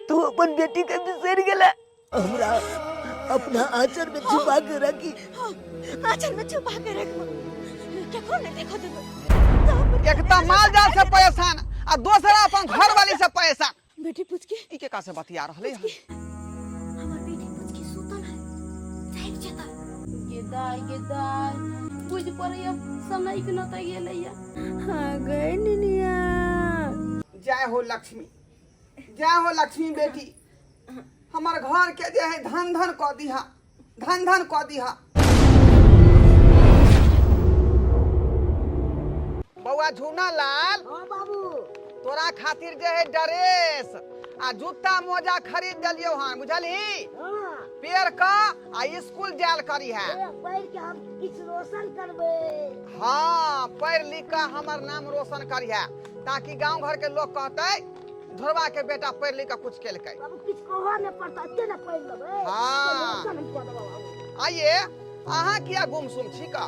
तू अपन बेटी के बिसर गेला, हमरा अपना आंचल में छुपा के रखी। आंचल में छुपा के रख केकरो नहीं देखो दे। एक त माल जाल से परेशान आ दूसरा अपन घर वाली से परेशान। बेटी पूछ के ई के का से बतिया रहले है? हमर बेटी पूछ के सुतल है, जाइब जेता। गेदाई पूछ पर अब समय के न त गेलैया। हां गए निनिया। जय हो लक्ष्मी, जय हो लक्ष्मी बेटी। हमार घर के जे है धन धन क दिहा, धन धन क दिहा। बउआ झूना लाल, हां बाबू, तोरा खातिर जे है ड्रेस आ जूता मोजा खरीद दलियो हन, बुझली? हां पेड़ का आ स्कूल जाल करी है। पैर के हम किछ रोशन करबे। हाँ, पढ़ लिख कर हमार नाम रोशन करी है, ताकि गांव घर के लोग कहते धोरवा के बेटा पढ़ लिख कर कुछ केलकै। बाबू किछ कहवा ने पड़ता, एते ना पढ़ लेबे। हाँ। रोशन हम कर देबो बाबू। आइए, अहाँ किया गुमसुम छी का?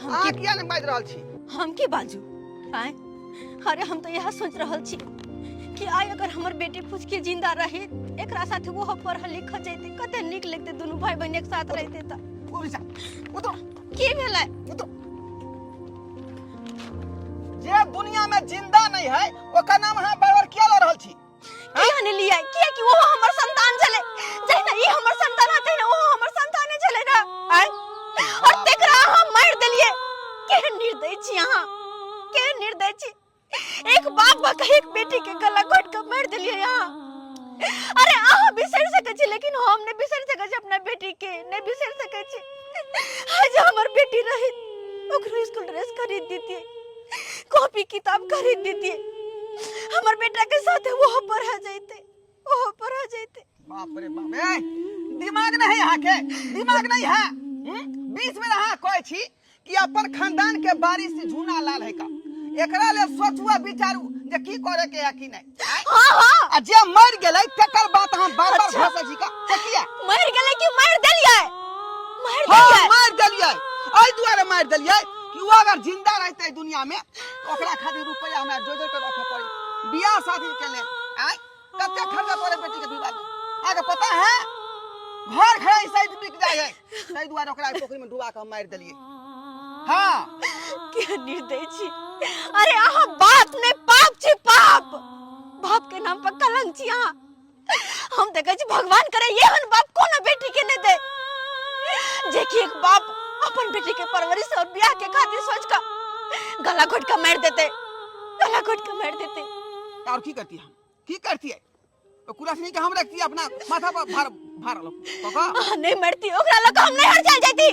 अहाँ किया नहीं बाज रहल छी? हम के बाजू आए? अरे हम तो यह सोच रहल छी कि आइ अगर हमर बेटी पूछ के जिंदा रहे, एकरा साथे वो पढ़ लिख जैते, कते नीक लगते, दोनों भाई बहन एक साथ रहते त। उतरो, की भेलै? उतरो। जे दुनिया में जिंदा नहीं है, ओकर नाम अहाँ बार-बार किया ल रहल छी? किया ने लिया? किया कि वो हमर संतान छले, जहिना ई हमर संतान हते ना, वो हमर संताने छले ना। आइ और तेकरा हम मार देलिए। के निर्दयी छी अहाँ, के निर्दयी छी। एक बाप बा के एक बेटी के गला घोट के मार देलिए यहाँ। अरे अहाँ बिसर सके छी, लेकिन हम ने बिसर सके छी अपना बेटी के, ने बिसर सके छी। आज हमर बेटी रही, ओकरो स्कूल ड्रेस खरीद दीतिए, कॉपी किताब खरीद दीतिए, हमर बेटा के साथ वो पढ़ा जाते, वो पढ़ा जाते। बाप रे बाप, ए, दिमाग नहीं यहाँ के, दिमाग नहीं है। बीच में रहा कोई छी कि अपन खानदान के बारिश से झूना लाल है का, एकरा ले सोचुआ विचारू जे की करे के है की नहीं। हां हां, आ जे मर गेलै तकर बात हम बार-बार घोषै छी का, से किया? मर गेलै कि मार देलिए? मार हां, देलिए। मार देलिए। एहि दुआरे मार देलिए कि वो अगर जिंदा रहते दुनिया में, ओकरा खातिर रुपया हमरा जोड़ के रखे पड़ी, बियाह शादी के लेल। आइ कते खर्चा पड़े बेटी के विवाह में, आगे पता है? घर खड़े सहित बिक जाए है, ताहि दुआरे ओकरा पोखरी में डुबा के हम मार देलिए। हाँ, के निर्दयी छी। अरे अहाँ बाप ने पाप छी, पाप, बाप के नाम पर कलंक छी अहाँ। हम तो कहै छी भगवान करे एहन बाप कोनो बेटी के न दे, जे कि एक बाप अपन बेटी के परवरिश और ब्याह के खातिर सोच का गला घोट के मार देते, गला घोट के मार देते। और की करती हम? की करती है? तो कुरासनी के हम रखती है अपना माथा पर भार लो तो नहीं मरती, ओकरा लग हम नहीं हर चल जाती।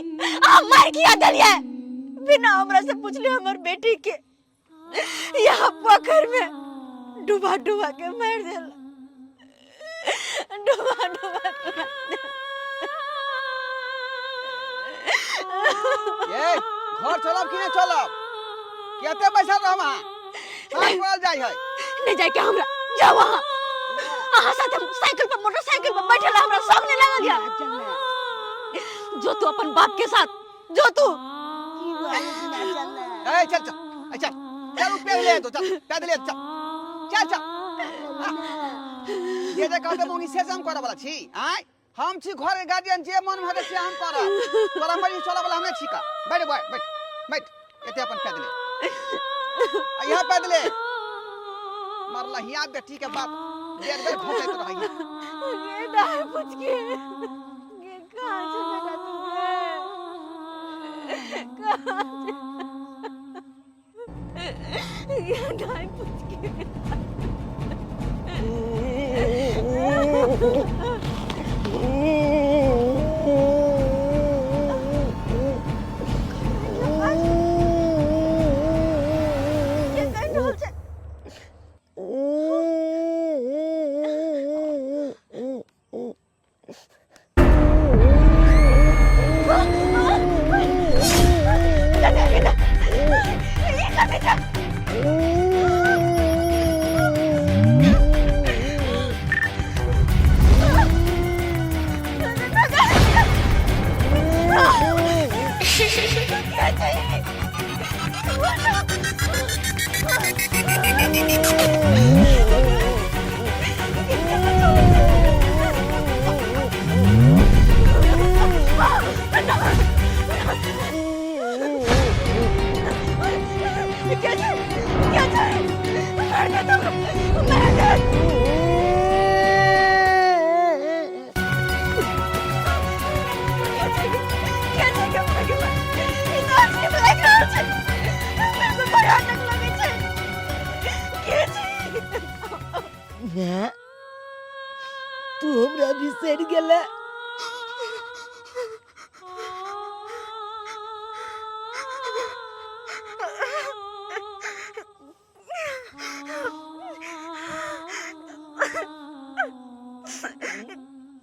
हम मार किया दलिए, बिना हमरा से पूछ लियो हमर बेटी के यहाँ पोखर में डुबा डुबा के मार देला, डुबा डुबा के। ये घर चलब कि नहीं चलब? केते पैसा रहम हां? साथ बोल जाई है। नहीं जाए के हमरा, जाओ वहां। अहाँ साथ साइकिल पर, मोटरसाइकिल पर बैठल हमरा सामने लगा दिया। जो तू अपन बाप के साथ, जो तू। ए चल चल, अच्छा चल पहले तो चल, पैदल चल, चल चल। ये जे कहते मुनी से हम करे वाला छी, आय हम छी घर के गार्जियन, जे मन में से हम करब। तोरा मरी चला वाला हमें छी का। बैठ बैठ बैठ बैठ, एते अपन पैदल यहाँ पैदल मरला हिया बेटी के बाप डेढ़ बेर घोटे तो रही। ये दाई पूछ के ये कहां से बेटा तू कहां ये दाई पूछ के मैं तू हमरा बिसर गेला।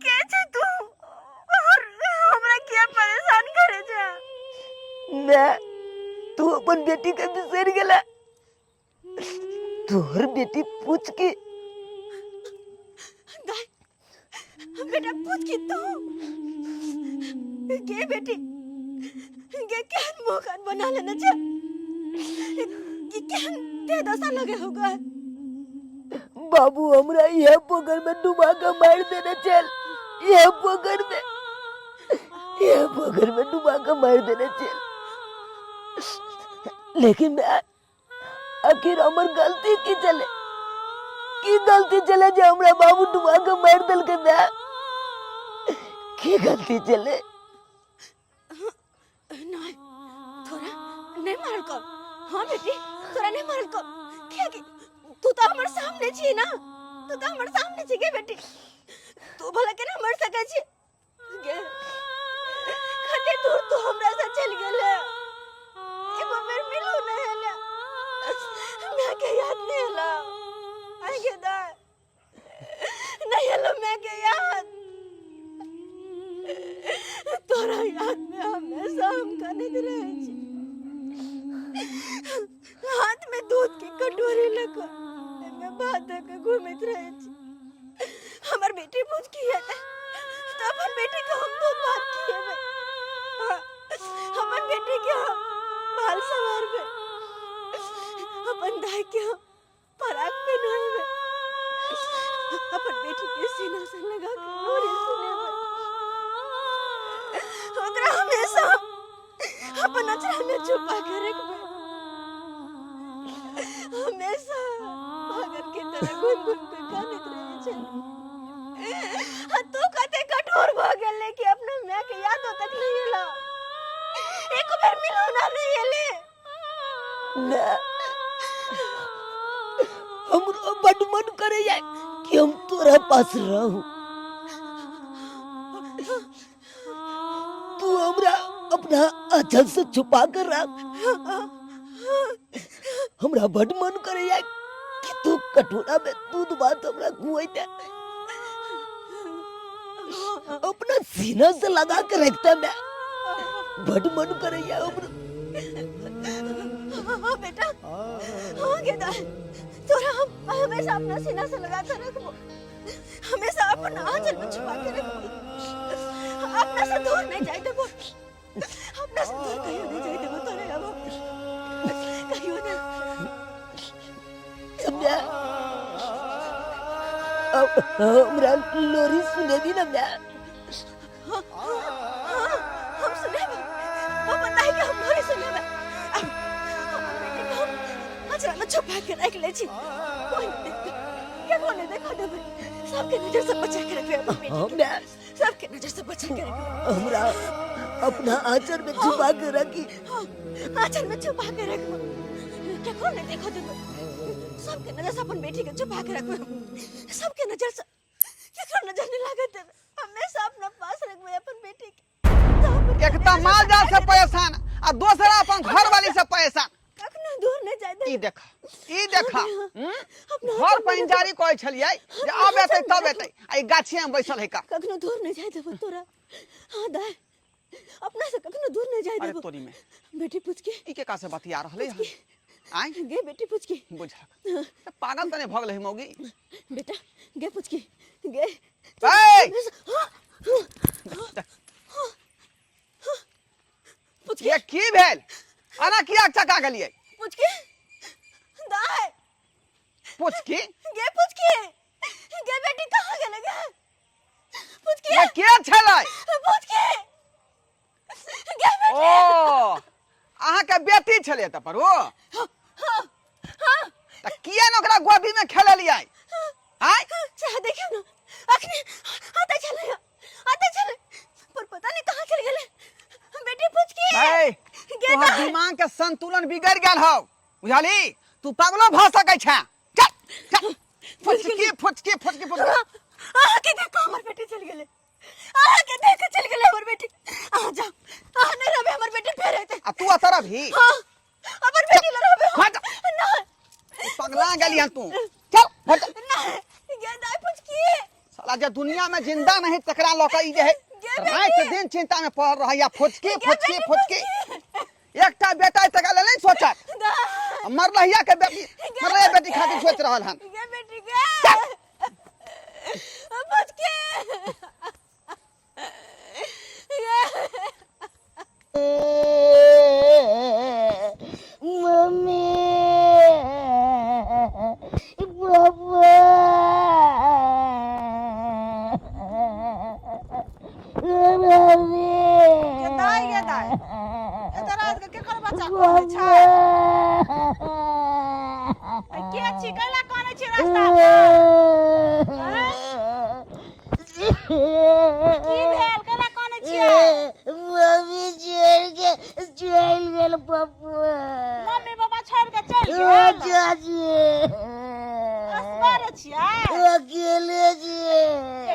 के छे तू और हमरा किया परेशान करे छे? मैं तू अपन बेटी के बिसर गेला। तोहर बेटी पूछ के दाई बेटा पूछ के तू के बेटी के केहन मुखन बना लेना छे कि केहन ते दशा लगे होगा। बाबू हमरा यह पोखर में डुबा के मार देने चल। यह पोखर में डुबा के मार देने चल। लेकिन मैं आखिर हमर गलती की गलती चले जे हमरा बाबू डुबा के मार दल के मैं की गलती चले। नहीं थोड़ा नहीं मारल को। हाँ बेटी थोड़ा नहीं मारल को। क्या की तू तो हमर सामने छी ना। तू तो हमर सामने छी के बेटी। तू भला के ना मर सके छी गे। खते दूर तू हमरा से चल गेले। एगो बेर मिलू नहीं हला। मैं के याद नहीं हला। आई के दा नहीं हलो मैं के याद। तोरा याद में हमेशा हम कानत रहे छी। हाथ में दूध की कटोरी लेकर मैं बात के घूमत रहे छी। हमर बेटी मुझ की है तो अपन बेटी को हम दूध बात किए में हमर बेटी के हम बाल सवार में अपन दाई के हम पराग पे नहीं में अपन बेटी के सीना से लगा के लोरी सुने में ओकरा हमेशा अपन अचरा में छुपा के रखबे। हमेशा पागल की तरह गुनगुन के कानत रहे छे। तू कते कठोर भ गेले कि अपने मैं के यादो तक नहीं एला। एक बार मिलो ना नहीं एले। ना हमरो बड़ मन करे जाए कि हम तोरा पास रहूं। तू हमरा अपना अचल से छुपा कर रख। हमरा बड़ मन करे जाए कि तू कटोरा में दूध बात हमरा कुआई दे। अपना सीना से लगा के रखता मैं। बड़ मन करे जाए हमरा। हाँ बेटा हाँ गेदा तोरा हम हमेशा अपना सीना से लगा कर रखबो। हमेशा अपना आंचल में छुपा के रखबो। अपना से दूर नहीं जाए देबो। अपना से दूर कहियो नहीं जाए देबो तोरे अब कहियो ना। समझा हमरा लोरी सुने भी ना मैं। हम सुने वो बताए कि हम लोरी सुने में अचरा में छुपा के रख ले छी। कोई नहीं क्या कोने देखा देबे। सबके नजर से बचा के रखबे अपन बेटी। सबके नजर से बचा के रखबे। हमरा अपना आंचल में छुपा के रखी। आंचल में छुपा के रखबो। क्या कोने देखा देबे। सबके नजर से अपन बेटी के छुपा के रखबे। सबके नजर से केकरो नजर नहीं लागत देबे। हमेशा अपना पास रखबे अपन बेटी के। एक तो माल जाल से परेशान आ दूसरा अपन घर वाली से परेशान। कखनो दूर नहीं जाए दे। ई देखा घर पंजारी कहै छलियै जे अब एतै तब एतै। आ ई गाछिया में बैसल है का। कखनो दूर नहीं जाए देबो तोरा। हां दाई अपना से कखनो दूर नहीं जाए देबो। अरे तोरी में बेटी पूछ के ई के का से बतिया रहले है। आइ गे बेटी पूछ के बुझा पागल तने भगल है मौगी। बेटा गे पूछ के गे ए पूछ के ये की भेल आना किया चका गेलिए। पूछ के दाई पूछ की गे पूछ के गे बेटी कहां गेले गे। पूछ के ये के छलै। पूछ के गे बेटी। ओ अहाँ के बेटी छले त पर ओ हां हां त किया न ओकरा गोदी में खेललियै। आइ चाह देखियो ना अखनी आते चले पर पता नहीं कहां चल गेले। बेटी पूछ के ए तोहर दिमाग के संतुलन बिगड़ गेल हौ बुझाली। तू पागलो भ सकै छ। चल चल फुचके फुचके फुचके फुचके आहा के देखो हमर बेटी चल गेले, आहा के देख चल गेले हमर बेटी। आ जा, आ नहीं रबे हमर बेटी फेर हेते। आ तू अतरा भी हां हमर बेटी ल रबे। हट ना पगला गेली हन तू, चल हट। ना ये दाई फुचकी साला जे दुनिया में जिंदा नहीं तकरा लौकई जे है रात दिन चिंता में पड़ रहा या फुचके फुचके फुचके। एकटा बेटा तक ले नहीं सोचत मर रहिया के बेटी मर रहिया बेटी खातिर सोच रहल हन। ये बेटी के फुचकी मम्मी पापा ये दाई एत रात के केकर बच्चा कोने छै के छी कैला कोने छी रास्ता की भेल कैला कोने छी मम्मी चल गेल पापा मम्मी पापा छोड़ के चल गेल चाची असगर छियै अकेले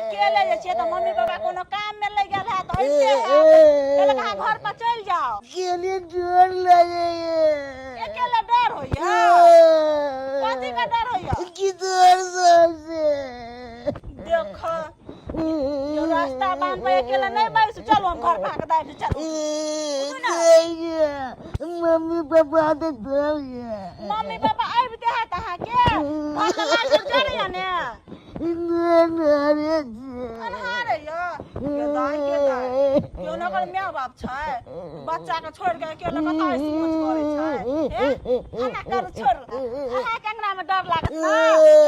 अकेले जे छियै त मम्मी पापा कोनो काम में लग गेल है त ऐसे है कहलक हां घर पर चल जाओ अकेले डर लगे अकेले डर होइया कथी का डर होइया किधर से देखो ये रास्ता बांध पे अकेले नहीं बैठ चलो हम घर भाग दाई चलो मम्मी पापा तो डर गया मम्मी पापा आबि के है तहां के घर लाग चढ़िया ने अनहारे ये दाई के दाई क्यों न कर माय बाप छै बच्चा के छोड़ के अकेले कतौ सोच करे छै खाना कर छोड़ अहाँ के अंगना में डर लागत ना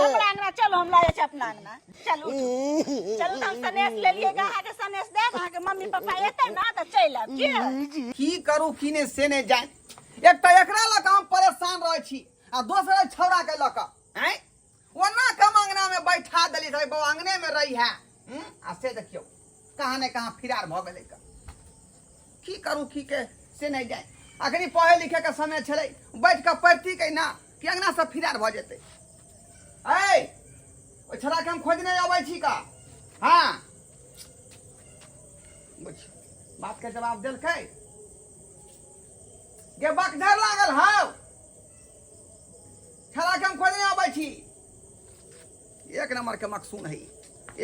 हमरा अंगना चलो हम लाए छै अपना अंगना चलो चल हम सनेस ले लिए अहाँ के सनेस देब अहाँ के मम्मी पापा एतै ना त चल आब की करू की ने से ने जाय एकटा एकरा ल हम परेशान रह छी आ दोसर छौड़ा के ल क हैं ओना कम अंगना में बैठा देली रे बौ अंगने में रही है आ से देखियो कहां ने कहां फिरार भ गेलै का की करू की के से नहीं जाय अखनी पढ़े लिखे के समय छले बैठ के पढ़ती के ना कि अंगना से फिरार भ जेतै ए ओ छौड़ा के हम खोजने आबै छी का हां बुझ बात के जवाब देलकै गे बकझर लागल हौ छौड़ा के हम खोजने आबै छी। एक नंबर के मकसून है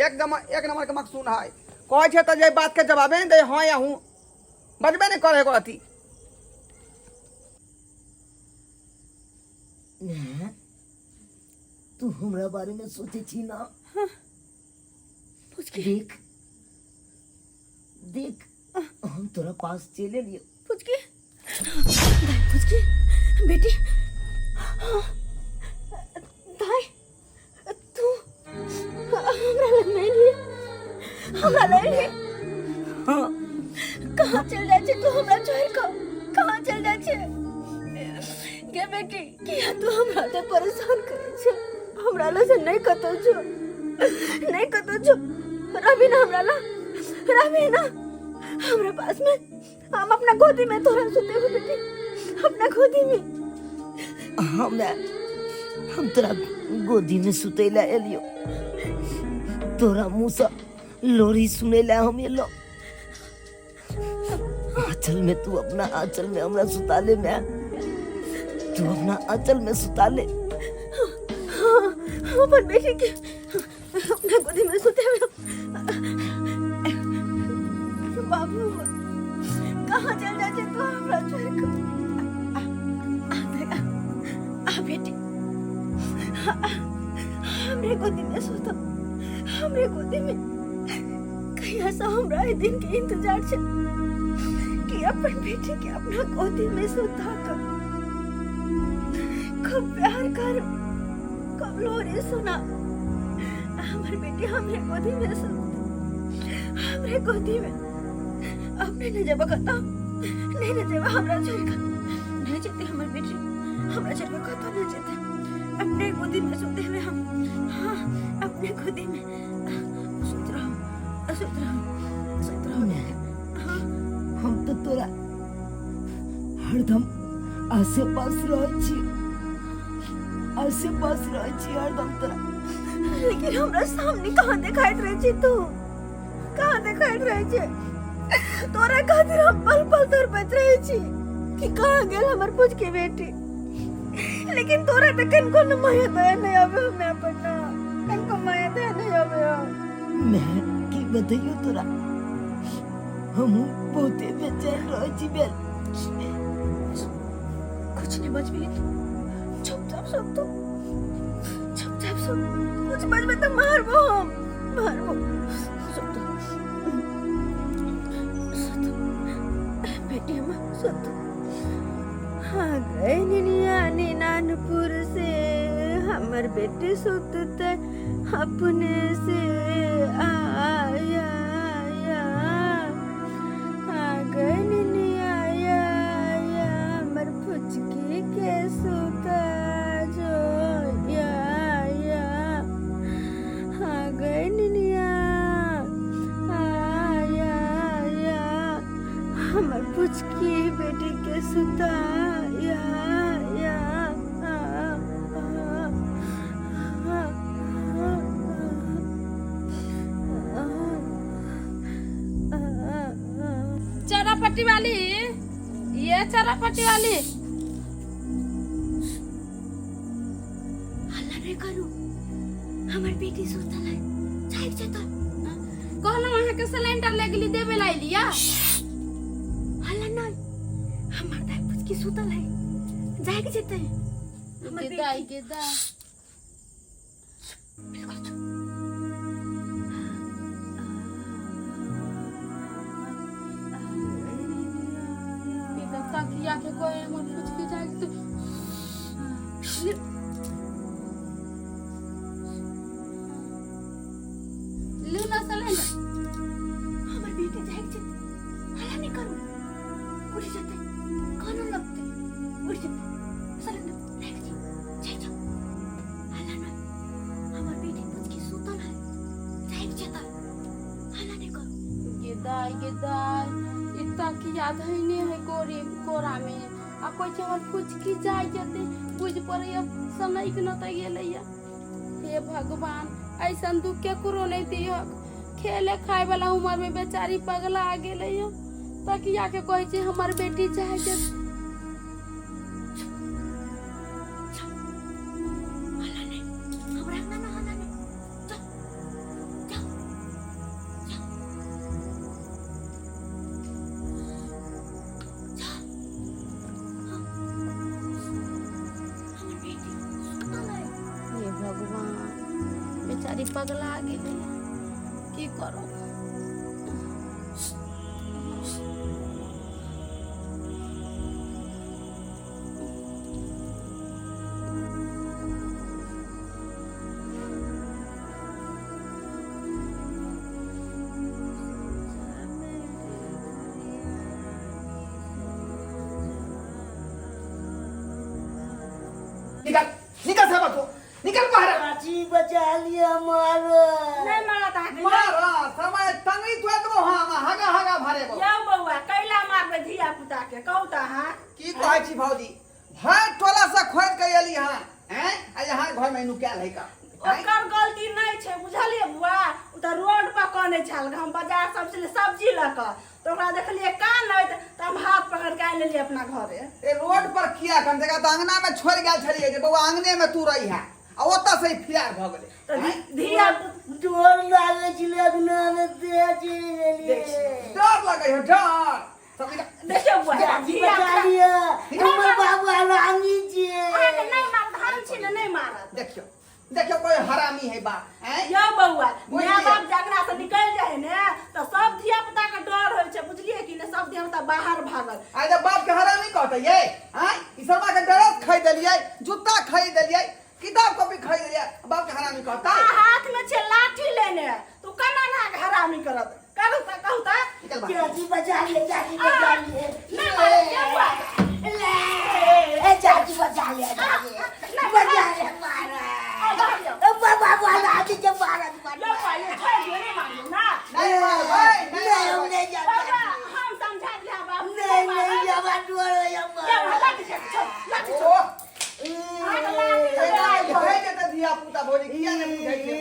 एक नंबर के मकसून है कहे छे त जे बात के जवाबे नहीं दे हां या हूं बजबे नहीं करे को अथी तू हमरा बारे में सोचे छी ना देख देख हम तोरा पास चले लियो फुचकी फुचकी बेटी दाई तू हमरा ले लिए हाँ कहाँ चल जाए छे तू हमरा छोड़ के कहाँ चल जाए छे गे बेटी किया तू हमरा ते परेशान करे छे हमरा ला से नहीं कतो छो रवि ना हमरा ला रवि ना हमरा पास में हम अपना गोदी में तोरा सुते हो बेटी अपना गोदी में हम तोरा गोदी में सुतेला एलियो तोरा मुंह से लोरी सुनेला हम एलो आंचल में तू अपना आंचल में हमरा सुता ले मैं तू अपना आंचल में सुता ले अपन बेटी के अपना गोदी में सुते हुए बाबू कहाँ चल जाए तू हमरा छोड़ के आ बेटी हमरे गोदी में सुतो हमरे गोदी में कहिया से हमरा ए दिन के इंतजार छे कि अपन बेटी के अपना गोदी में सुता कर खूब प्यार कर कब लोरी सुना हमारी बेटी हमरे गोदी में सुते हमरे गोदी में अपने न जब कहता नहीं न जब हमरा छोड़ कर नहीं जेते हमर बेटी हमरा छोड़ कर कहता नहीं जेते अपने गोदी में सोते हुए हम हाँ अपने गोदी में सोच रहा हाँ हम तो तोरा हरदम आसे पास रहे छी हरदम तोरा लेकिन हमरा सामने कहाँ देखाइत रहे छी तू, कहाँ देखाइत रहे छी? तोरा खातिर हम पल पल तड़पैत रहे छी कि कहाँ गेल हमर पूछ के बेटी। लेकिन तोरा तो कनको न माया दया नहीं आवे हमें अपन ना, कनको माया दया नहीं आवे। मैं की बताइयो तोरा, हम बहुते बेचैन रहे छी बेल। कुछ नहीं बचबी, चुपचाप सब तो, चुपचाप सब, कुछ बचबे तो मारबो हम, मारबो सब तो, बेटी हम सब तो। हाँ गए निनिया नानपुर से, हमर बेटी सुतते अपने से आया। हाँ गए निनिया हमर फुचकी के सुता जो या। हाँ गए निनिया हमर फुचकी बेटी के सुता या। चरापट्टी वाली, ये चरापट्टी वाली, हल्ला नहीं करू, हमर बेटी सुतल है, जाग जे तो। कहलो वहां के सिलेंडर ले गेली देवे लाई लिया। हल्ला नहीं, हमर दाई पूछ के सुतल है, जाग जेते। हमर बेटी के दा बिल्कुल चुप। ताकि आके कोई मन कुछ की जाए तो लूना सिलेंडर। हमर बेटी जाग जेते, हल्ला नहीं करू, उठ जेते, कानून लगते, उठ जेते, सिलेंडर लेके जाओ, जाओ। हल्ला नहीं, हमर बेटी पूछ के सुतल है, जाग जेते, हल्ला नहीं करू। गेदाई इतना की याद है नहीं है कोरा में आ कोई चहर कुछ की जाए जते बुझ पर अब समय के न त गेलैया। हे भगवान ऐसा दुख के करो नहीं दियो, खेले खाए वाला उम्र में बेचारी पगला आ गेलैया, ताकि आके कहे छे हमर बेटी जाए जते। हल्ला नहीं, हमरा ना हल्ला नहीं, जाओ, जाओ, जाओ, जाओ। हाँ, हमर बेटी सुतल है। हे भगवान बेचारी पगला आ गेलैया, की करो? निकल निकल सब तू, निकल बाहर। चाची बचा लिया मारो। नहीं मारा था मारा समय तंगी तो तो हां हगा हगा भरे बो। या बउआ कैला मारबे धिया पुता के कहता हां की कहै छी भौजी, भाई टोला से खोद के एली हां, हैं आ यहाँ घर में नुकाल है का। ओकर गलती नहीं छे, बुझलिए बुआ। उ त रोड पर कने छल, हम बाजार सब से सब्जी ल क तो ओकरा देखलिए कान नहीं त हम हाथ पकड़ के आ लेली अपना घरे। ए रोड पर किया कम जगह त अंगना में छोड़ गेल छलिए जे बउआ अंगने में तू रही है आ ओता से फिरार भ गेले। तो धिया डोर लागे छिले अंगना में तेजी लेलिए। डर लगे है डर। सब देखियो बुआ चाची धिया बचा लिया, हमर बाबू रानी जी। अरे नहीं मार, हम छी नहीं मारत। देखियो देखियो कोई हरामी है बा, हैं या बउआ बुझलिए। माँ बाप जगरा से निकल जाए ने तो सब धिया पुता के डर होय छे, बुझलिए कि ने। सब धिया पुता बाहर भागल। आज जब बाप के हरामी कहते ये, हैं ई सब के ड्रेस खरीद देलिए, जूता खरीद देलिए, किताब कॉपी खरीद देलिए, बाप के हरामी कहता। हाथ में छे लाठी लेने, तू कना ना हरामी करत करू त कहता। निकल बाहर। चाची बचा लिए, चाची बचा लिए। नहीं मार क्या हुआ? ए चाची बचा लिया, चाची बचा लिया मारा। बाबू रानी जी मारा लो भाई ये छोड़ दे रे मारू ना। नहीं मार भाई, नहीं हम नहीं बाबा जाते। हम समझा दिया बाबू। नहीं जावा डोर या क्या मारा। लाठी छे छोड़, लाठी ओ छोड़। ए भाई के त धिया पुता बोली किया ने पूछै छे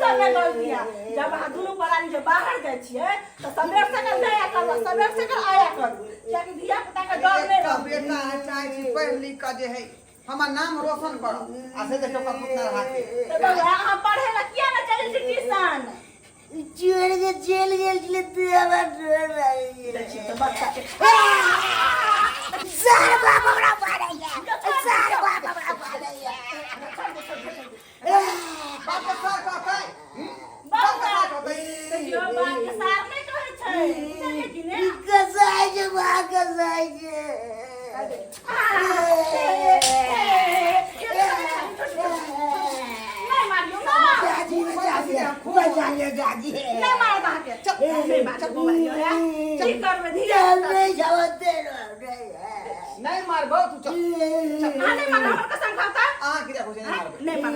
सब में गलती है जब अहाँ दोनों परानी जब बाहर जाए छिए तो सबेर सकाल जाया कर सबेर सकाल आया कर क्या कि धिया पुता के डर नहीं रह बेटा है चाहे छी पढ़ लिख के जे है हमर नाम रोशन करो आ से देखो का पुत्र रहा तो बाबा हम पढ़े ला किया ना चले छी ट्यूशन छोड़ के जेल गेल छले तू हमर डर लागे देखी तो बच्चा के सार बाप हमरा मारेगा सार बाप हमरा मारेगा बाप का सार का है बाबा देखियो बात के सार नहीं कहे छै चले कि ने कसाई के बात कसाई के नहीं मारियो ना दादी बचा दादी नहीं मार बा के चल नहीं मार बोलियो है चल कर में धीरे नहीं जावते नहीं मार बहु तू चल नहीं मार हमर कसम खाता आ गिरा हो नहीं मार नहीं मार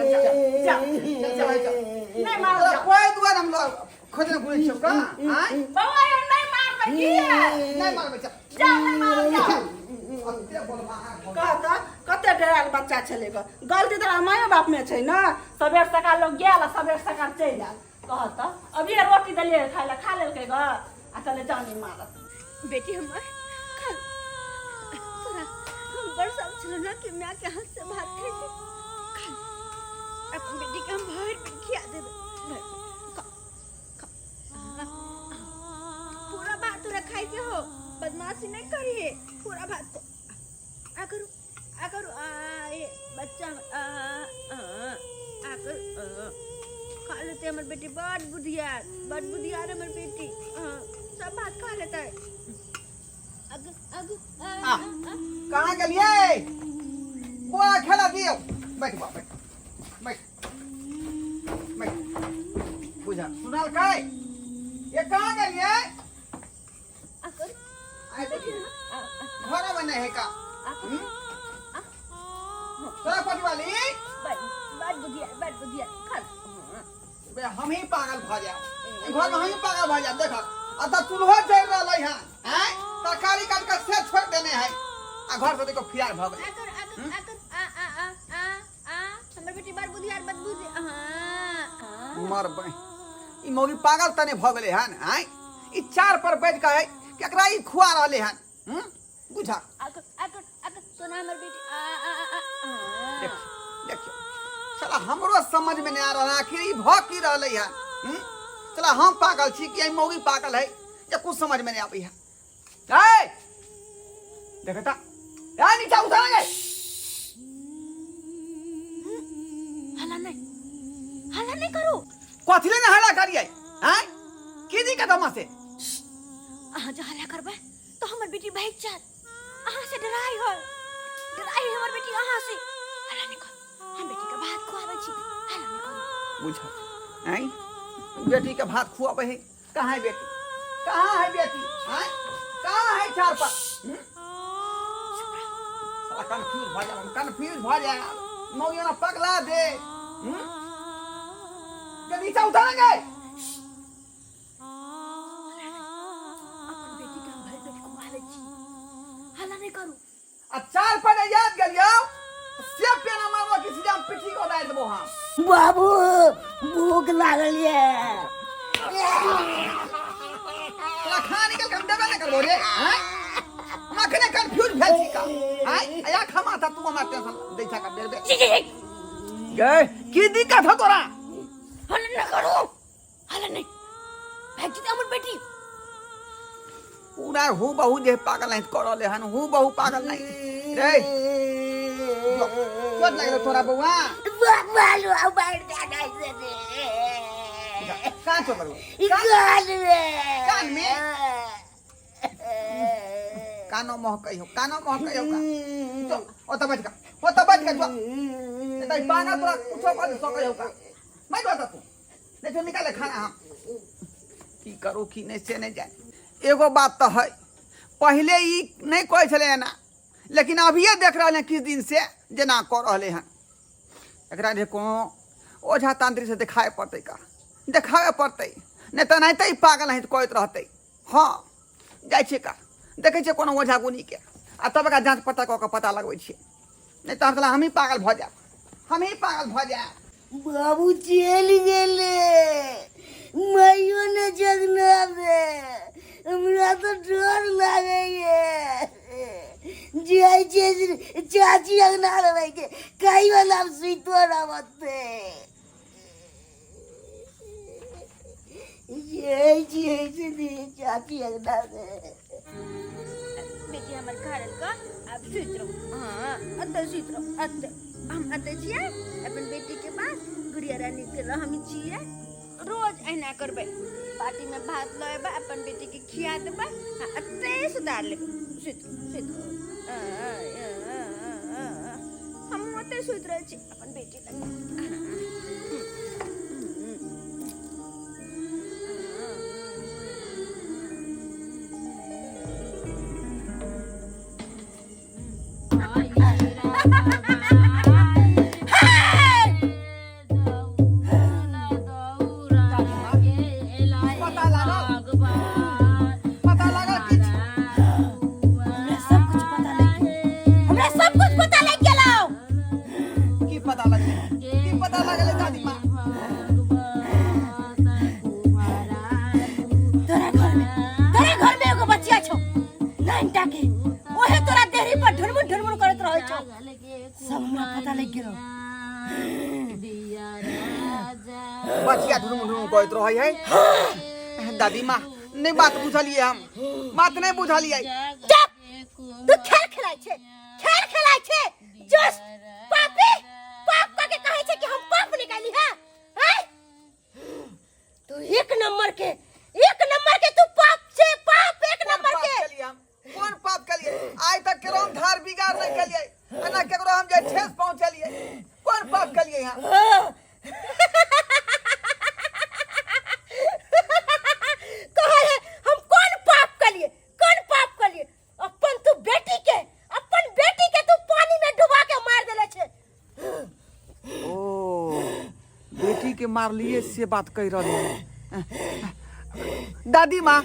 जा नहीं मार तो कोई दुआर हम लोग खोजने गुली छका हां बाबा ये नहीं मार बकिया नहीं मार बच्चा जा नहीं मार जा अते बोल कहता कते डराल बच्चा छले ग गलती तो मायो बाप में छै न सबेर सकाल लोग गेल सबेर सकाल चल जाल कहता अभी रोटी दलिए खाइ ला खा लेलकै ग आ चले जानी मारत बेटी हमर खा तोरा हम बड़ सब छलो ना कि मैं के हाथ से भात खाई खा अपन बेटी के हम भर पेट खिया देबे पूरा भात तोरा खाई के हो बदमाशी नहीं करिए पूरा भात को आ करू ये बच्चा आ करू खा लेते हमर बेटी बड़ बुद्धियार हमर बेटी सब भात खा लेता है कहां गेलिए बुआ खेला दियो बैठ बा बैठ बुझा सुनाल काय ये कहां गेलिए घर में नहीं है का तोरा पति वाली बड़ बुद्धियार खा बे हम ही पागल भ जाए घर में हम ही पागल भ जाए देखा अत चूल्हो जल रहलै है हैं तरकारी काट के से छोड़ देने है आ घर से देखो फियार भ गए हमर बेटी बड़ बुद्धियार मर बे ई मौगी पागल तने भ गेले हन हैं ई चार पर बैठ के है केकरा ई खुआ रहले हन बुझा सोना हमर बेटी देखियो चला हमरो समझ में नहीं आ रहा आखिर ई भ की रहले है चला हम पागल छी कि ई मौगी पागल है ये कुछ समझ में नहीं आबी है ए देखता या नीचे उतर गए हल्ला नहीं करो कथले न हल्ला करिए हैं की दिक्कत हम से अहाँ जो हल्ला करबे तो हमर बेटी भाग जात अहाँ से डराई हमर बेटी अहाँ से हल्ला नहीं करो हम बेटी के भात खुआबै छी हल्ला नहीं करो बुझा हैं बेटी के भात खुआबे है कहां है बेटी हैं कहां है चार पर कंफ्यूज भ जाए मौगी ना पगला दे के नीचे उतरेंगे अपन बेटी के हम भर पेट खुआबै छी हल्ला नहीं करू आ चार पर याद करियो से पेना मारवा किसी जाम पिठी को दाइ देबो हम बाबू भूख लागल ये तोरा खा निकल के हम देबे न करबो रे हैं हम अखने कंफ्यूज भेल छी का हैं आया खमा था तू हमरा टेंशन दै छा का देबे गए की दिक्कत हो तोरा हल्ला नहीं करो हल्ला नहीं भाग जात हमर बेटी पूरा हु बहु जे पागल नहीं करले हन हु बहु पागल नहीं रे चोट लगे तोरा बउआ बालू बैठ जाना से दे कहां चोट लगो कान में कानो मोह कहियो का ओ त बच का जो तई पाना तोरा कुछो कर सकै हो का मैं बता तू नहीं तो निकाले खाना हम की करू की नहीं से नहीं जाए एगो बात तो है पहले ई नहीं कहे छले ना लेकिन अभी देख रहे हैं किस दिन से जना कर रहे हैं एकरा जे कोनो ओझा तांत्रिक से दिखाए पड़ते का देखावे पड़ते नहीं तो नहीं पागल नहीं कहते रहते हाँ जाए छे का देखे छे कोनो ओझा गुनी के आ तब का जांच पता क के पता लगवे छे नहीं तो हम ही पागल भ जा बाबू चल गेले, माइयो ने जगना दे, हमरा तो डर लागैये। जाइ छै चाची अंगना रहे के कई वाला सुइतो रहते। ये चाची अंगना दे। बेटी हमर घर का अब सुत रहो। हां अत्ते सुत रहो। अत्ते हम अत्ते छिए अपन बेटी के पास गुड़िया रानी के हम छिए। रोज ऐना करबे, पार्टी में भात लेबे, अपन बेटी के खिया देबे, अत्ते सुधार लेबे। सुत हम अत्ते सुत रहे छी अपन बेटी लग। बचिया ढुनुम कहत रही है। दादी माँ नहीं बात बुझलिए, हम बात नहीं बुझलिए। चुप, तू खेल खेलाय छे, खेल खेलाय छे। जस पापी पाप का के कहे छे कि हम पाप निकाली है। हैं तू एक नंबर के तू पाप छे, पाप एक नंबर के। कौन पाप कलिए? आज तक केरो हम धार बिगाड़ नहीं कलिए, ना केकरो हम जे ठेस पहुंचलिए। कौन पाप कलिए यहां? मार लिए से बात कह रही है। दादी माँ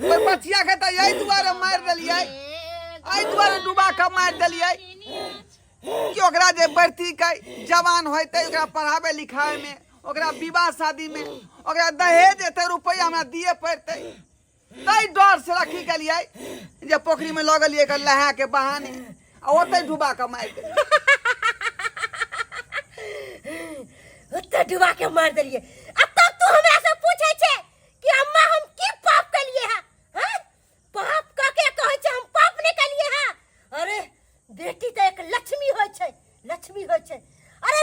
बचिया के तो यही दुआरे मार दिलिए, आई दुआरे डुबा के मार दिलिए कि ओकरा जे बढ़ती के जवान होते, ओकरा पढ़ावे लिखावे में, ओकरा विवाह शादी में, ओकरा दहेज एते रुपया हमरा दिए पड़ते। तई डर से रखी के लिए जे पोखरी में लगलिए के लहा के बहाने ओते डुबा के मार दिलिए। उत्ते डुबा के मार दिलिए। अब तब तू हमरा से पूछे छे कि अम्मा हम की पाप कलिए हैं? हैं पाप का के कहे छे हम पाप नहीं कलिए हैं? अरे बेटी तो एक लक्ष्मी होय छे, लक्ष्मी होय छे। अरे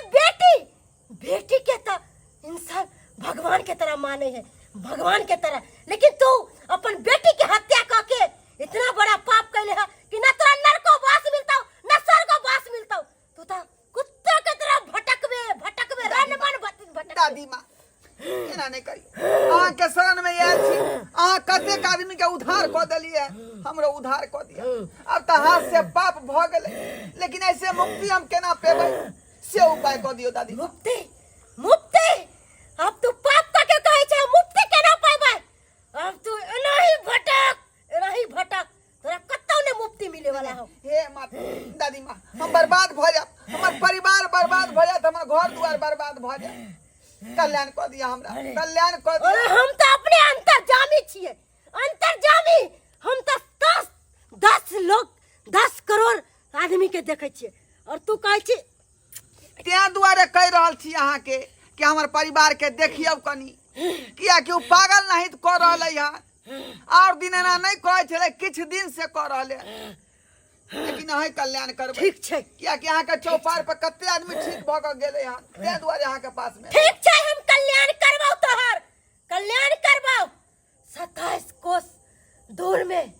बेटी के तो इंसान भगवान के तरह माने है, भगवान के तरह। लेकिन तू अपन बेटी के हत्या करके इतना बड़ा पाप कैले है कि ना तोरा नरको वास मिलता ना स्वर्ग वास मिलता। तू तो कुत्ते के तरह भटकबे रन बन भटक। दादी माँ एना नहीं करी, आहाँ के शरण में आयल छी, आहाँ कतेक आदमी के उद्धार क देलिए, हमरो उद्धार क दिया। अब तो हाथ से पाप भ गेले, लेकिन ऐसे मुक्ति हम केना पेबै से उपाय क दियो दादी। मुक्ति अब तू पाप का के कहे छे मुक्ति केना पाबै? अब तू एनाही भटक तोरा कतौ ने मुक्ति मिले वाला हो। हे माँ दादी माँ हम बर्बाद भ जाब, हमर परिवार बर्बाद भ जात, हमर घर दुआर बर्बाद भ जात। कल्याण क दिया हमरा, कल्याण क दिया। अरे हम तो अपने अंतर्जामी छिए, अंतर्जामी। हम तो 10 करोड़ आदमी के देखे छिए और तू कहे छी त्या दुआरे कह रहल छी अहाँ के कि हमर परिवार के देखियो कनी, किया कि उ पागल नहीं क रहले है। और दिन एना नहीं कहे छले, किछ दिन से क रहले, लेकिन अहाँ कल्याण करबै। ठीक छै, किया कि अहाँ के चौपार पर कते आदमी ठीक भ क गेले हैं, त्या दुआरे अहाँ के पास में। ठीक छै, हम कल्याण करबौ, तोहर कल्याण करबौ। 27 कोस दूर में,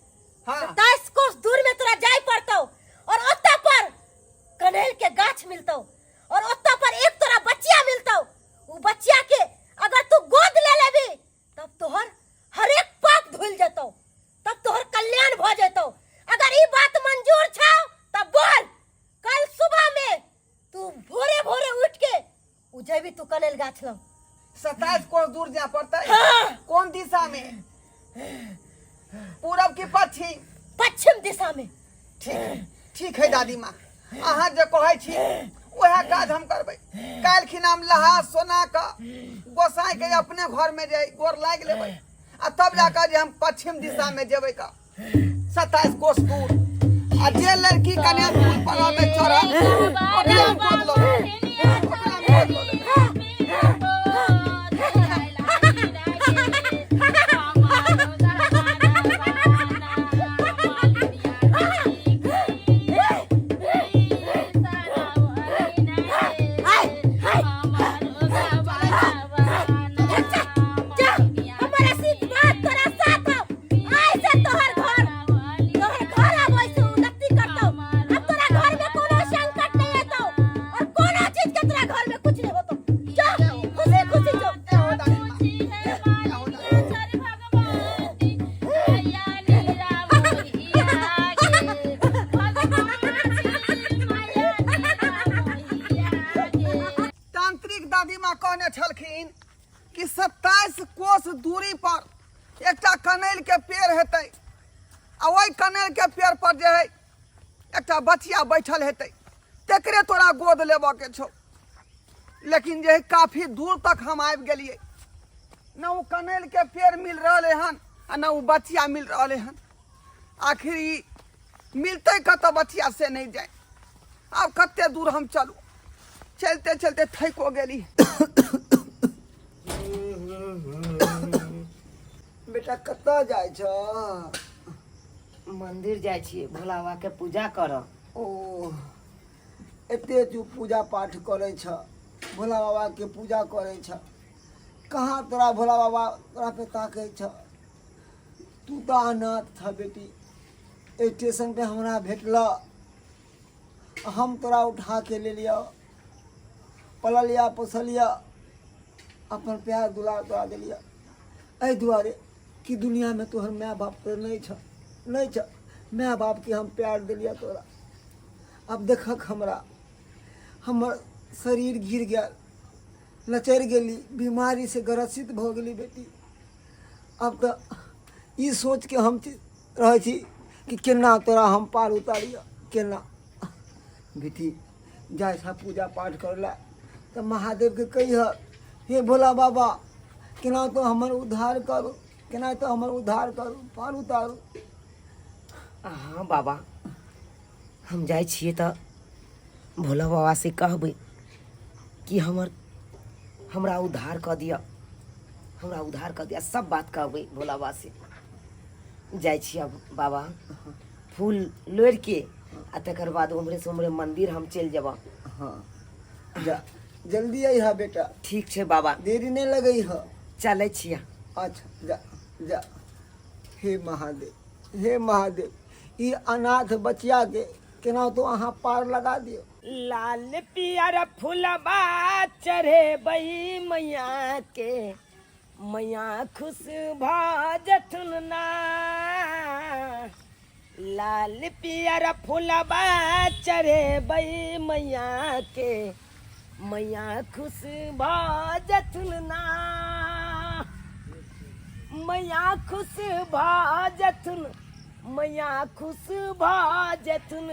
हाँ 27 कोस दूर में तोरा जाय पड़तौ और ओत्ता पर कनेल के गाछ मिलतौ और ओत्ता पर एक तोरा बच्चिया मिलतौ। उ बच्चिया के अगर तू गोद ले लेबी तब तोहर हर एक पाप धुल जतौ, तब तोहर कल्याण भ जतौ। अगर ई बात मंजूर छौ तब बोल, कल सुबह में तू भोरे उठ के जेबी तू कनेल गाछ लग। 27 कोस दूर जा पड़ता है। हाँ। कौन दिशा में? पूरब की पश्चिम दिशा में। ठीक है दादी माँ, अहाँ जो कहे छी वह काज हम करबै। काल खिन हम लहा सोना का गोसाई के अपने घर में जाई गोर लाग लेबै आ तब जाकर हम पश्चिम दिशा में जेबै का 27 कोस दूर आ जे लड़की कन्या फूल पर आवे चढ़ा ओकरा हम गोद लो ओकरा हम गोद लो छलखिन कि 27 कोस दूरी पर एकटा कनैल के पेड़ हेतै आ ओहि कनैल के पेड़ पर जे है एकटा बचिया बैठल हेतै तकरे तोरा गोद लेबऽ के छौ। लेकिन जे है काफी दूर तक हम आबि गेलियै न वो कनैल के पेड़ मिल रहले हन आ न वो बचिया मिल रहले हन। आखिर ई मिलतै कतऽ बचिया से नहीं जाए। अब कते दूर हम चलू चलते चलते थको गेली। बेटा कतऽ जाइ छ? मंदिर जाइ छियै भोला बाबा के पूजा करऽ। ओ एते तू पूजा पाठ करे छ भोला बाबा के पूजा करे छ कहाँ तोरा भोला बाबा तोरा पे ताकै छ? तू तो अनाथ था बेटी। स्टेशन पे हमरा भेटला हम तोरा उठा के ले लिया पललिया पोसलिया अपन प्यार दुलार तोरा दिलिया एहि दुआरे कि दुनिया में तोहर माय बाप तो नहीं छ माय बाप के हम प्यार दिलिया तोरा। अब देखक हमरा हमर शरीर गिर गया लचर गेली बीमारी से ग्रसित भ गेली बेटी। अब तो ई सोच के हम रहे छी कि केना तोरा हम पार उतारिया केना। बेटी जाय छा पूजा पाठ करला तो महादेव के कहिया हे भोला बाबा केना तो हमर उद्धार करू केना तो हमर उद्धार करू पार उतारू। हाँ बाबा हम जाइ छियै तऽ भोला बाबा से कहबै कि हमरा उद्धार कऽ दिअ हमरा उद्धार कऽ दिअ सब बात कहबै भोला बाबा से। जाइ छियै अब बाबा फूल लोढ़ के आ तकर बाद उम्हरे से उम्हरे मंदिर हम चलि जेबऽ। हाँ जा जल्दी अइहा बेटा। ठीक छै बाबा देरी नहीं लगई ह। चलै छियै। अच्छा जा जा। हे महादेव ई अनाथ बचिया के केना तो अहाँ पार लगा दियो। लाल पियर फूलबा चढ़े बई मैया के मैया खुश भजथुन ना। लाल पियर फूलबा चढ़े बई मैया के मैया खुश भजथुन ना। मैया खुश भजथुन मैया खुश भजथुन।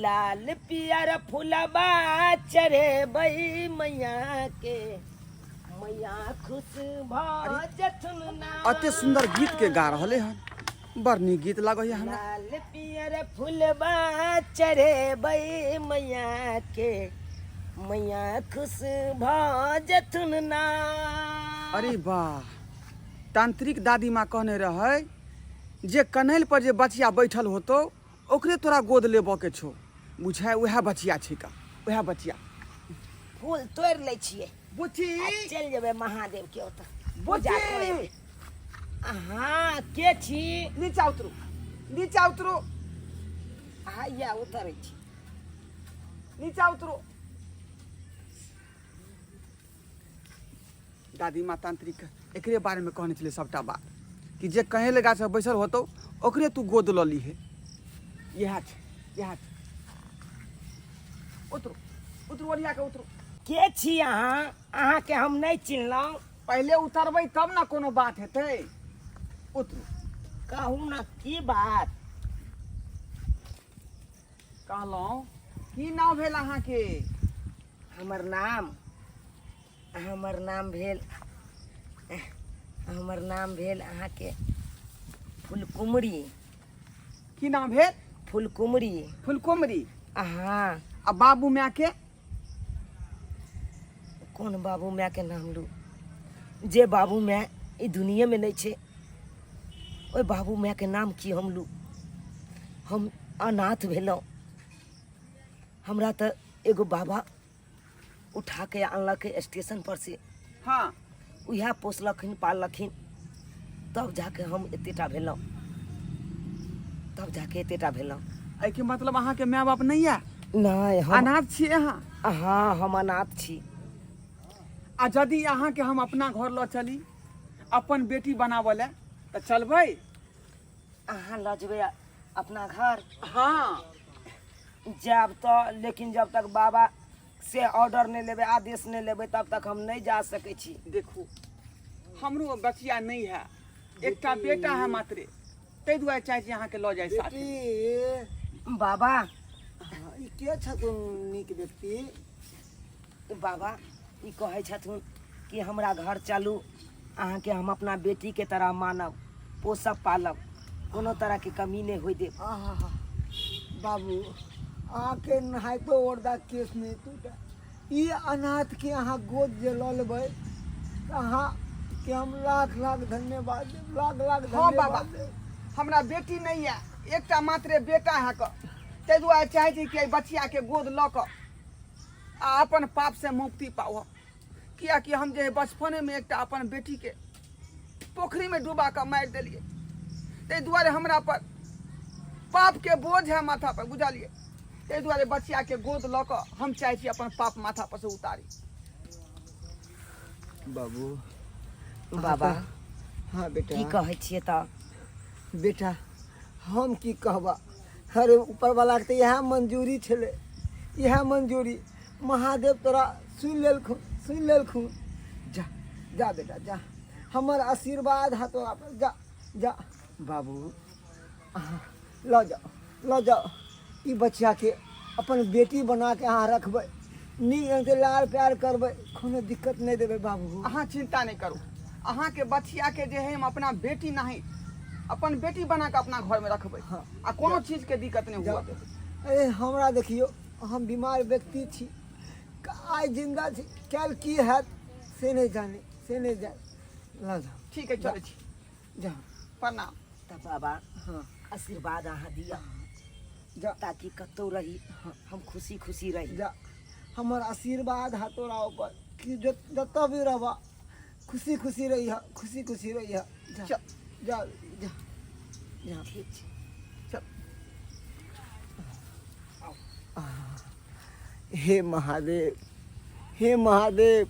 लाल पियर फूलबा चढ़े बई मैया के मैया खुश भजथुन ना। अति सुंदर गीत के गा रहले हन बड़ नीक गीत लागय हमरा। लाल पियर फूलबा चढ़े बई मैया के मैया खुश भजथुन ना। अरे वाह तांत्रिक दादी माँ कहने रहे जे कनैल पर जे बचिया बैठल होतो ओकरे तोरा गोद लेबऽ के छौ। बुझाय वह बचिया छिका वह बचिया। फूल तोड़ ले छियै बुची चल जेबै महादेव के ओतऽ बुची पूजा करेबै। हाँ के छी? नीचा उतरो हैया उतरै छी। नीचा उतरो। दादी माँ तांत्रिक एकरे बारे में कहने छले सबटा बात कि जे कहे लगा से बैसल होतो ओकरे तू गोद ल लीहे। यह छै उतरो ओरिया के उतरो। के छी अहाँ के हम नहीं चिन्हलहुँ। पहले उतरबै तब ना कोनो बात हेतै। उतरो कहू ना की बात। कहलहुँ की नाम भेल अहाँके? हमर नाम भेल अहाँके फुलकुमरी। की नाम भेल? फुलकुमरी। फुलकुमरी। हाँ। आ बाबू माय के? कौन बाबू माय के नाम लू? जे बाबू माय ई दुनिया में नहीं छे, ओइ बाबू माय के नाम की हम लू? हम अनाथ भेलौं। हमरा तो एगो बाबा उठा के आनलक स्टेशन पर से। हाँ। उहे पोसलखिन पाललखिन, तब जाके हम एतेटा भेलौं। एहि के मतलब अहाँके माय बाप नहीं है? नहीं, हम अनाथ छी अहाँ? हाँ, हम अनाथ छी। आ यदि अहाँके हम अपना घर ल चली अपन बेटी बनावे ले तो चलबै? अहाँ ल जेबै अपना घर? हाँ। जब तो, लेकिन जब तक बाबा से ऑर्डर नहीं लेबै, आदेश नहीं लेबै, तब तक हम नहीं जा सकै छी। देखू, हमरो बचिया नहीं है, एकटा बेटा है मात्रे, तै दुआरे चाहे छी अहाँके ल जाय साथे। बाबा ई के छथुन नीक व्यक्ति? बाबा ई कहै छथुन कि हमरा घर चलू, अहाँके हम अपना बेटी के तरह मानब, पोसब, पालब, कोनो तरह के कमी नहीं होय देब। बाबू आके नहाइतो ओरदा केस नहीं टूटा। ई अनाथ के अहाँ गोद जे ल लेबै त अहाँ के हम लाख लाख धन्यवाद देब, लाख लाख हाँ धन्यवाद बाबा, देब। हमरा बेटी नहीं है, एकटा मात्रे बेटा है क, तै दुआरे चाहे छी कि बचिया के गोद ल क आ अपन पाप से मुक्ति पाओ। कियाकि हम जे बचपने में एकटा अपन बेटी के पोखरी में डूबा कर मार दिलिए, तै दुआरे हमरा पर पाप के बोझ है माथा पर, बुझलिए? तै दुआरे बचिया के गोद ल क हम चाहे छी अपन पाप माथा पर से उतारी। बाबू बाबा हाँ बेटा, की कहै छियै त? बेटा हम की कहबा, अरे ऊपर वाला के यह मंजूरी छले, यह मंजूरी महादेव तोरा सुन लेलखुन। जा जा बेटा जा, हमर आशीर्वाद है तोरा पर, जा जा। बाबू ल जाओ ई बच्चा के अपन बेटी बना के अहाँ रखबै, नीक से लाड़ प्यार करबै, कोनो दिक्कत नहीं देबै बाबू। अहाँ चिंता नहीं करू, अहाँ के बचिया के जे है हम अपना बेटी नहीं, अपन बेटी बना के अपना घर में रखबै। हाँ। आ कोनो चीज के दिक्कत नहीं हुआ। अरे हमरा देखियो, हम बीमार व्यक्ति छी, आज जिंदा छी, कल की हैत से नहीं जाने, से नहीं जाने। ल जाओ। ठीक है, चले छी। जा प्रणाम। त बाबा हाँ आशीर्वाद अहाँ दिया, जा ताकि कतौ रही हम खुशी खुशी रही। जा, हमर आशीर्वाद है तोरा ऊपर कि जतऽ भी रहबा खुशी खुशी रही, खुशी खुशी रही। जा चल। जा जा जा। ठीक छै। चल। हे महादेव, हे महादेव,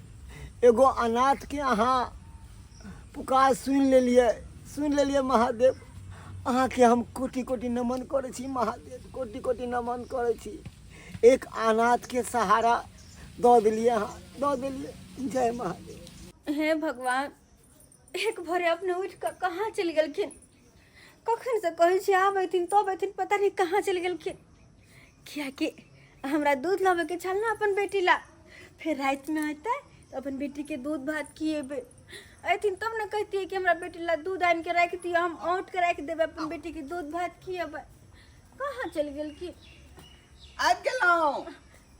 एगो अनाथ के अहाँ पुकार सुन लेलिए महादेव। अहाँ के हम कोटि कोटि नमन करे छी महादेव, कोटि कोटि नमन करे छी। एक अनाथ के सहारा दऽ देलिए, अहाँ दऽ देलिए। जय महादेव। हे भगवान, एक भोरे अपने उठ कर कहाँ चल गेलखिन? कखन से कहै छी आब अयथिन तब अयथिन, पता नहीं कहाँ चल गेलखिन। कियाकि हमरा दूध लाबे के छल ना अपन बेटी ला, फिर रात में अयतै तो अपन बेटी के दूध भात खिएबै। अयथिन तब न कहतियै कि हमरा बेटी ला दूध आनि के राखि दियौ, हम औंट के राखि देबै, अपन बेटी के दूध भात खिएबै। कहाँ चल गेलखिन? आबि गेलहुँ।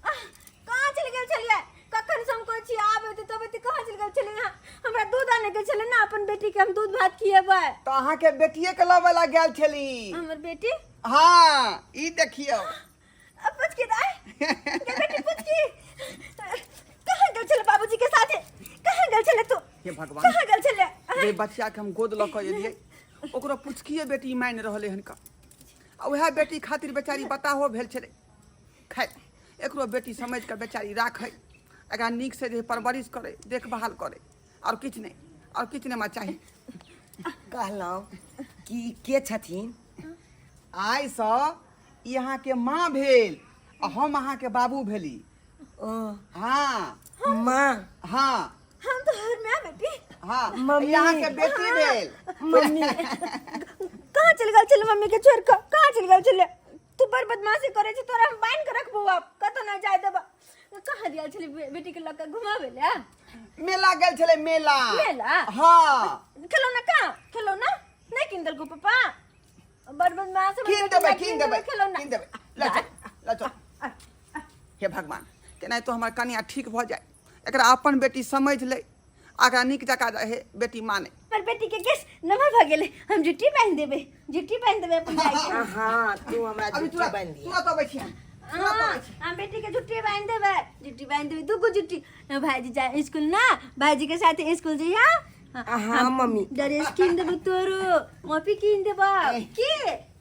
कहाँ चल गेल छलियै? कखन से हम कहै छी आब अयतै तब अयतै, कहाँ चल गेल छलियै? हमरा दूध आने के छलै ना, अपन बेटी के हम दूध भात खिएबै। तो अहाँ के बेटिए के लबे ला गेल छली। हमर बेटी? हाँ, ई देखियो। पुचकी दाई, के बेटी पुचकी कहाँ गेल छले? बाबूजी के साथे कहाँ गेल छले तू? हे भगवान, कहाँ गेल छले? जे बच्चा के हम गोद ल क एलियै, ओकरो पुचकिए बेटी मान रहले हन का। आ वह बेटी खातिर बेचारी बताहो भेल छले। खैर, एकरो बेटी समझ के बेचारी राखे, एकरा नीक से जे परवरिश करे, देखभाल करे, और किछ नहीं, और किछ नहीं चाहिए। कहलौं कि के छथिन? आइ सँ यहाँ के माँ भेल, आ हम अहाँ के बाबू भेली। ओ हाँ माँ, हाँ हम तो हर में बेटी। हाँ, मम्मी। यहाँ के बेटी भेल। मम्मी कहाँ चल गेल छले? मम्मी के छोड़ के कहाँ चल गेल छले? तू बड़ बदमाशी करे छी, तोरा हम बांध के रखबो, अब कत ना जाय देबा। कहाँ दिया छली बेटी के लका घुमावे ले? मेला गेल छले मेला। मेला? हाँ खिलौना कहाँ? खिलौना नहीं किन देलको पापा? बड़ बदमाश है। किन देबे खिलौना किन देबे ल चल। हे भगवान केना तो हमर कन्या ठीक भ जाए, एकरा अपन बेटी समझ ले, आगा निक जका रहे बेटी माने। पर बेटी के केस नमर भ गेले, हम जुट्टी बांध देबे अपन भाई के। हाँ तू हमरा अभी जुट्टी बांध दिया। तू तो बैठिया हम बेटी के जुट्टी बांध देबे दुगो जुट्टी। भाईजी जाए स्कूल ना, भाईजी के साथ स्कूल जइया। हाँ मम्मी। ड्रेस किन देबे तोरो, मॉपी किन देबा की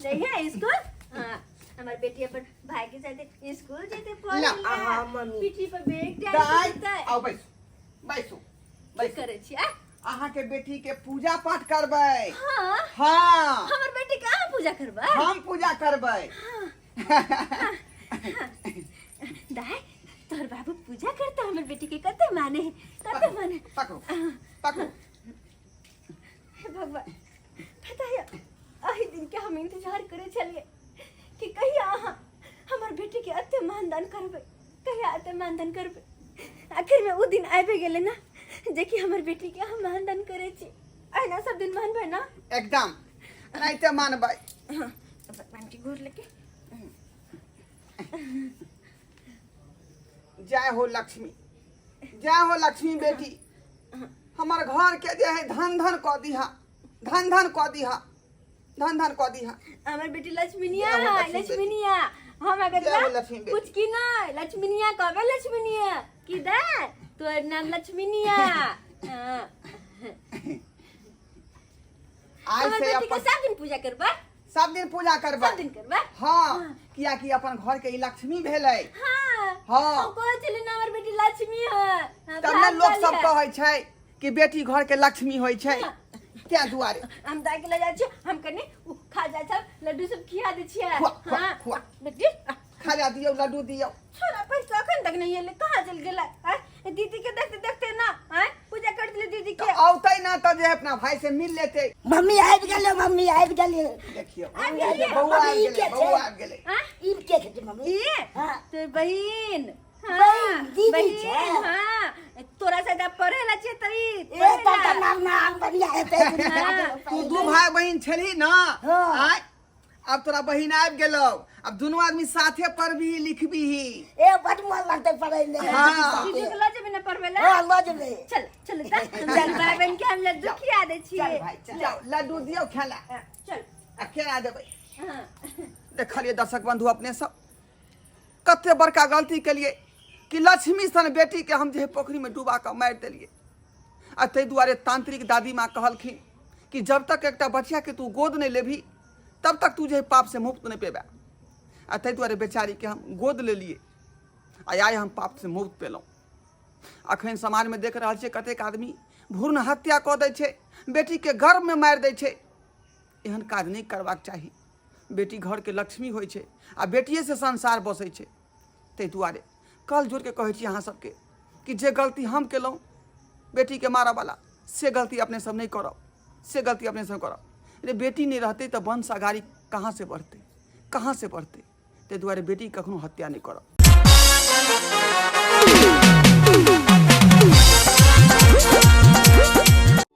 जइया स्कूल। हां हमार बेटी अपन भाई के साथ स्कूल जेते पढ़े। हाँ मम्मी। पीठी पर बैग डाल देता है। आओ बैसू की करे छी? अहाँ के बेटी के पूजा पाठ करबै। हां हाँ हमर बेटी के अहाँ पूजा करबा? हम पूजा करबै। दाई तोर बाबू पूजा करता, हमर बेटी के कते माने पकड़ो पकड़ो। हे भगवान पता है आही दिन के हम इंतजार करे छलिए कि कहिया अहाँ हमर बेटी के अते मानदान करबै, कहिया अते मानदान करबै। आखिर में वो दिन आबे गेले ना जे कि हमर बेटी के हम मानदान करे छी। आइना सब दिन मानबै ना? एकदम नहीं ते मानबै। भगवान की गोर लगे। जय हो लक्ष्मी, जय हो लक्ष्मी बेटी। हमार घर के जे है धन धन क दिहा, धन धन क दिहा, धन धन क दिहा। हमर बेटी लक्ष्मीनिया जय हो है, लक्ष्मी लक्ष्मीनिया। हम अगर जय हो लक्ष्मी बेटी। कुछ की ना लक्ष्मीनिया कहबे लक्ष्मीनिया की दे तोर नाम लक्ष्मीनिया। आज हमर से बेटी के अपन सब दिन पूजा करबा? सब दिन पूजा करबै। सब दिन करबा? हाँ किया कि अपन घर के ई लक्ष्मी भेलै। हाँ हाँ। हम कहै छली ना हमर बेटी लक्ष्मी है। तब ने लोग सब कहै छै कि बेटी घर के लक्ष्मी होय छै। क्या दुआरे हम दाई के ले जाय छी, हम कने खा जाय छ, लड्डू सब खिया दे छियै। खुआ, हाँ खुआ। बेटी खाजा दियो, लड्डू दियो। छोरा पैसा अखन तक नहीं एले, कहाँ चल गेला? दीदी के देखते देखते ना पूजा कर दिले दीदी तो के। औतै ना तो जे अपना भाई से मिल लेते। मम्मी आबि गेले, मम्मी आबि गेले। देखियो आबि गेलियै। बौआ आबि ई के गेलै, छै? बौआ आबि गेलै। ई के छै मम्मी? ये हाँ। तो बहन। बहिन, दीदी बहिन, छै? हाँ तोरा से जब पढ़ेला छै तरी ए तका नाम बढ़िया हेतै। तू दू भाई बहन छली ना। हाँ। आय अब तोरा बहिन आबि गेलौ, अब दुनू आदमी साथे पढ़बी लिखबी। ए बड मन लगतै पढ़ै ले। हाँ। दीदी के लजे बिना पढ़वेला। हां लऽ जेबै। चल चल भाई बहन के हम लड्डू खिया दे छियै। चल भाई चल, जाओ लड्डू दियो खेला। चल आ केना देबै? हाँ। देखलिए दर्शक बंधु अपने सब कते बड़का गलती केलिए कि लक्ष्मी सन बेटी के हम जे पोखरी में डूबा के मारि देलिए। आ ताहि दुआरे तांत्रिक दादी माँ कहलखिन कि जब तक एकटा बच्चा के तू गोद नहीं लेभी तब तक तू जे पाप से मुक्त नहीं पेबा। आ ताहि दुआरे बेचारी के हम गोद ले लिए आ आइ हम पाप से मुक्त पेलहुँ। अखन समाज में देख रहल छियै कतेक आदमी भ्रूण हत्या कऽ दै छै, बेटी के गर्भ में मारि दै छै। एहन काज नहीं करबाक चाही। बेटी घर के लक्ष्मी होइ छै आ बेटिए से संसार बसै छै। ताहि दुआरे कल जोड़ के कहै छी अहाँ सबके कि जे गलती हम केलहुँ बेटी के मारऽ वाला से गलती अपने सब नहीं करब, से गलती अपने सब करब। अरे बेटी नहीं रहते तो वंश अगाड़ी कहाँ से बढ़ते, कहाँ से बढ़ते। ताहि दुआरे बेटी कखनो हत्या नहीं करब।